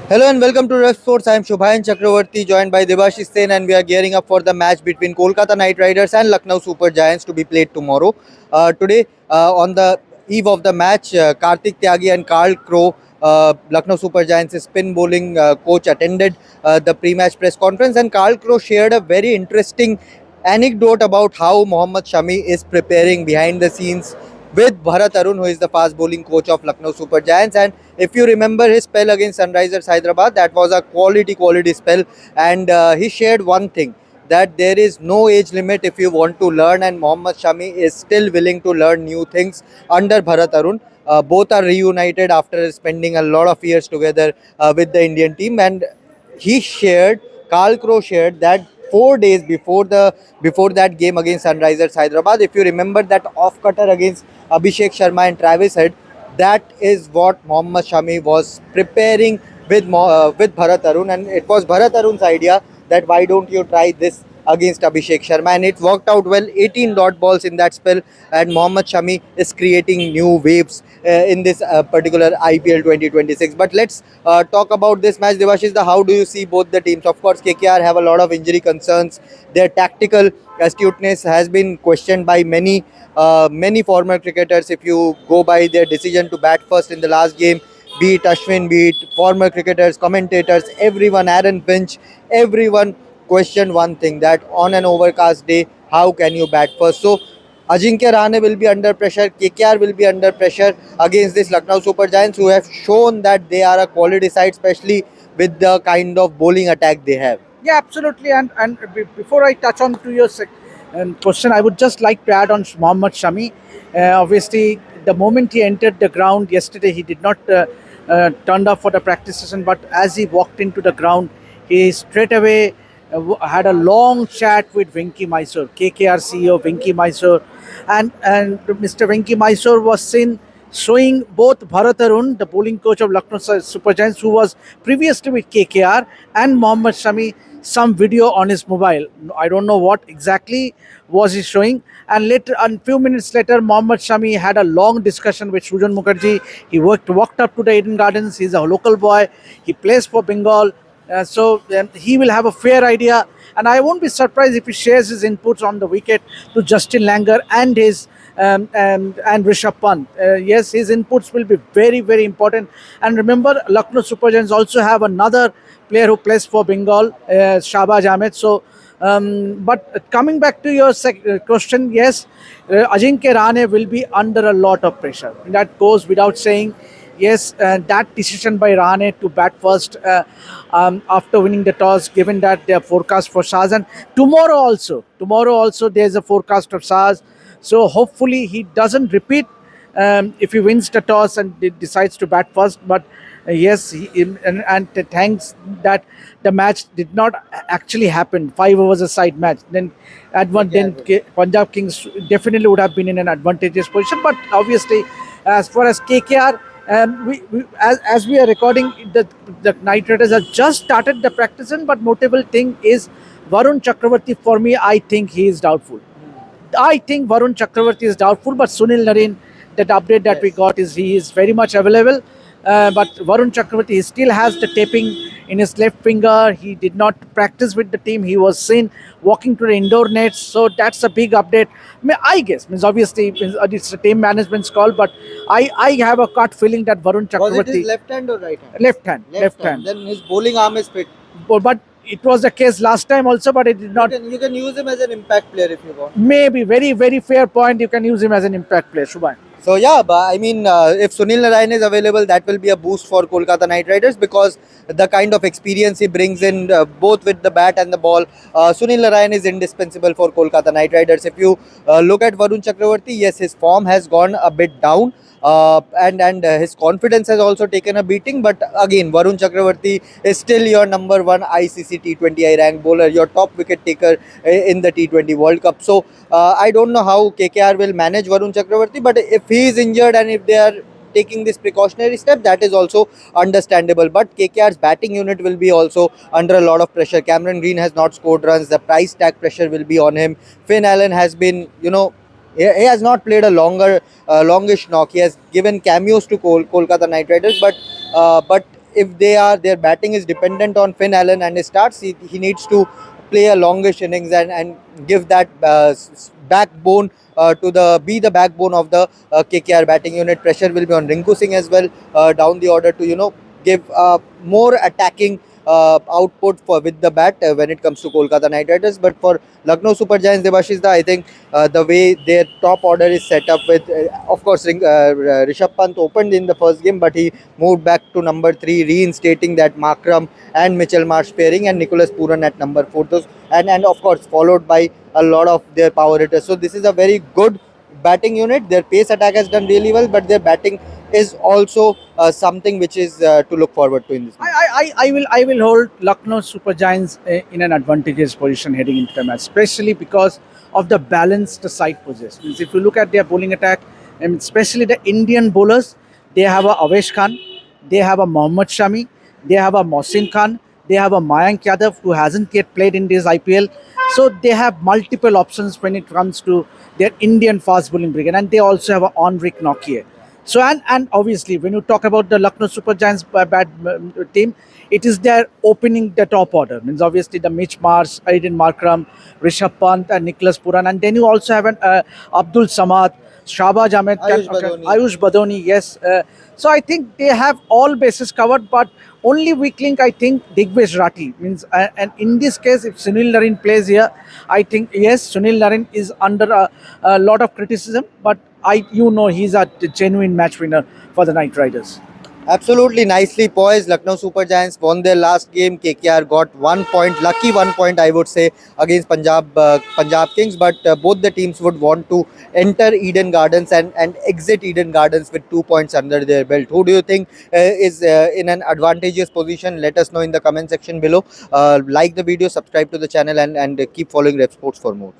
Hello and welcome to Ref Sports. I am Shubhayan Chakravarti, joined by Debashish Sen, and we are gearing up for the match between Kolkata Knight Riders and Lucknow Super Giants to be played tomorrow. Today, on the eve of the match, Karthik Tyagi and Carl Crow, Lucknow Super Giants' spin bowling coach, attended the pre-match press conference, and Carl Crow shared a very interesting anecdote about how Mohammad Shami is preparing behind the scenes with Bharat Arun, who is the fast bowling coach of Lucknow Super Giants. And if you remember his spell against Sunrisers Hyderabad, that was a quality spell. And he shared one thing, that there is no age limit if you want to learn, and Mohammad Shami is still willing to learn new things under Bharat Arun. Both are reunited after spending a lot of years together with the Indian team, and he shared, Carl Crow shared that 4 days before that game against Sunrisers Hyderabad, if you remember that off cutter against Abhishek Sharma and Travis Head, that is what Mohammad Shami was preparing with Bharat Arun, and it was Bharat Arun's idea that why don't you try this against Abhishek Sharma, and it worked out well. 18 dot balls in that spell, and Mohammad Shami is creating new waves in this particular IPL 2026. But let's talk about this match, Devashish. How do you see both the teams? Of course, KKR have a lot of injury concerns. Their tactical astuteness has been questioned by many former cricketers. If you go by their decision to bat first in the last game, be it Ashwin, be it former cricketers, commentators, everyone, Aaron Finch, everyone questioned one thing, that on an overcast day, how can you bat first? So Ajinkya Rahane will be under pressure, KKR will be under pressure against this Lucknow Super Giants, who have shown that they are a quality side, especially with the kind of bowling attack they have. Yeah, absolutely. And before I touch on to your question, I would just like to add on Mohammad Shami. Obviously, the moment he entered the ground yesterday, he did not turned up for the practice session. But as he walked into the ground, he straight away had a long chat with Venki Mysore, KKR CEO Venki Mysore, and Mr. Venki Mysore was seen showing both Bharat Arun, the bowling coach of Lucknow Super Giants, who was previously with KKR, and Mohammad Shami some video on his mobile. I don't know what exactly was he showing. And later, a few minutes later, Mohammad Shami had a long discussion with Sujan Mukherjee. He walked up to the Eden Gardens. He's a local boy. He plays for Bengal. So he will have a fair idea, and I won't be surprised if he shares his inputs on the wicket to Justin Langer and his and Rishabh Pant. Yes, his inputs will be very important. And remember, Lucknow Super Giants also have another player who plays for Bengal, Shahbaz Ahmed. But coming back to your question, yes, Ajinkya Rahane will be under a lot of pressure. That goes without saying. Yes, that decision by Rahane to bat first after winning the toss, given that their forecast for Shahs, and tomorrow also there's a forecast of Shahs. So hopefully he doesn't repeat if he wins the toss and decides to bat first. But yes, and thanks that the match did not actually happen. 5 overs a side match. Then Punjab Kings definitely would have been in an advantageous position. But obviously, as far as KKR, as we are recording, the Knight Riders have just started the practicing. But notable thing is Varun Chakravarti. For me, I think he is doubtful. I think Varun Chakravarti is doubtful, but Sunil Narine, that update that we got is he is very much available. But Varun Chakravarti, he still has the taping in his left finger. He did not practice with the team. He was seen walking to the indoor nets. So that's a big update. I guess, obviously it's a team management's call, but I have a gut feeling that Varun Was it his Chakravarti, left hand or right hand? left hand. Then his bowling arm is fit. But it was the case last time also, but it did You not. can use him as an impact player if you want. Maybe very fair point. You can use him as an impact player, Shubhan. So yeah, but I mean, if Sunil Narine is available, that will be a boost for Kolkata Knight Riders, because the kind of experience he brings in, both with the bat and the ball, Sunil Narine is indispensable for Kolkata Knight Riders. If you look at Varun Chakravarti, yes, his form has gone a bit down. And his confidence has also taken a beating. But again, Varun Chakravarti is still your number one ICC T20I rank bowler, your top wicket taker in the T20 World Cup. So I don't know how KKR will manage Varun Chakravarti, but if he is injured and if they are taking this precautionary step, that is also understandable. But KKR's batting unit will be also under a lot of pressure. Cameron Green has not scored runs. The price tag pressure will be on him. Finn Allen has been, he has not played a longish knock. He has given cameos to Kolkata Knight Riders, but if their batting is dependent on Finn Allen and his starts, he needs to play a longish innings and give that backbone be the backbone of the KKR batting unit. Pressure will be on Rinku Singh as well down the order to give more attacking output for with the bat when it comes to Kolkata Knight Riders. But for Lucknow Super Giants, Debashish, I think the way their top order is set up with, of course, Rishabh Pant opened in the first game, but he moved back to number 3, reinstating that Markram and Mitchell Marsh pairing, and Nicholas Pooran at number 4. And of course, followed by a lot of their power hitters. So this is a very good batting unit. Their pace attack has done really well, but their batting is also something which is to look forward to in this match. I will hold Lucknow Super Giants in an advantageous position heading into the match, especially because of the balanced side possess. Means if you look at their bowling attack, and especially the Indian bowlers, they have a Avesh Khan, they have a Mohammad Shami, they have a Mohsin Khan, they have a Mayank Yadav who hasn't yet played in this IPL. So they have multiple options when it comes to their Indian fast bowling brigade, and they also have a Enrique Nokia. So and obviously when you talk about the Lucknow Super Giants team, it is their opening the top order. Means obviously the Mitch Marsh, Aiden Markram, Rishabh Pant, and Nicholas Puran, and then you also have an Abdul Samad, Shahbaz Ahmed, Ayush Badoni. Yes, so I think they have all bases covered, but only weak link I think Digvesh Rathi means, and in this case if Sunil Narine plays here, I think yes Sunil Narine is under a lot of criticism, but he's a genuine match winner for the Knight Riders. Absolutely nicely poised. Lucknow Super Giants won their last game. KKR got 1 point, lucky 1 point, I would say, against Punjab Kings. But both the teams would want to enter Eden Gardens and exit Eden Gardens with 2 points under their belt. Who do you think is in an advantageous position? Let us know in the comment section below. Like the video, subscribe to the channel, and keep following Rep Sports for more.